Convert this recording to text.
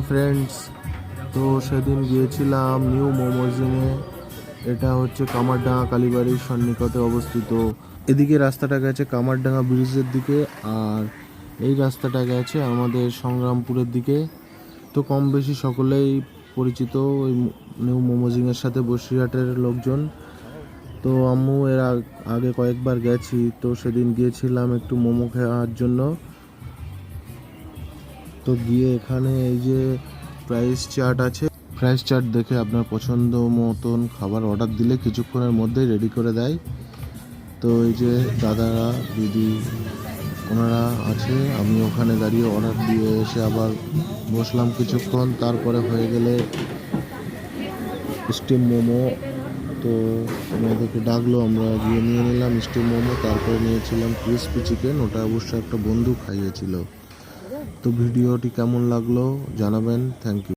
Friends, তো সেদিন গিয়েছিলাম নিউ মোমোজিংয়ে। এটা হচ্ছে কামারডাঙ্গা কালীবাড়ির সন্নিকটে অবস্থিত। এদিকে রাস্তাটা গেছে কামারডাঙ্গা ব্রিজের দিকে, আর এই রাস্তাটা গেছে আমাদের সংগ্রামপুরের দিকে। তো কম বেশি সকলেই পরিচিত ওই নিউ মোমোজিংয়ের সাথে বসিরহাটের লোকজন। তো আম্মু এর আগে কয়েকবার গেছি, তো সেদিন গিয়েছিলাম একটু মোমো খাওয়ার জন্য। তো গিয়ে এখানে এই যে প্রাইস চার্ট আছে, প্রাইস চার্ট দেখে আপনার পছন্দ মতন খাবার অর্ডার দিলে কিছুক্ষণের মধ্যেই রেডি করে দেয়। তো এই যে দাদারা দিদি ওনারা আছে, আমি ওখানে দাঁড়িয়ে অর্ডার দিয়ে এসে আবার বসলাম কিছুক্ষণ। তারপরে হয়ে গেলে স্টিম মোমো, তো আমাদেরকে ডাকলো, আমরা গিয়ে নিয়ে নিলাম স্টিম মোমো। তারপরে নিয়েছিলাম ক্রিসপি চিকেন, ওটা অবশ্য একটা বন্ধু খাইয়েছিল। তো ভিডিওটি কেমন লাগলো জানাবেন। Thank you.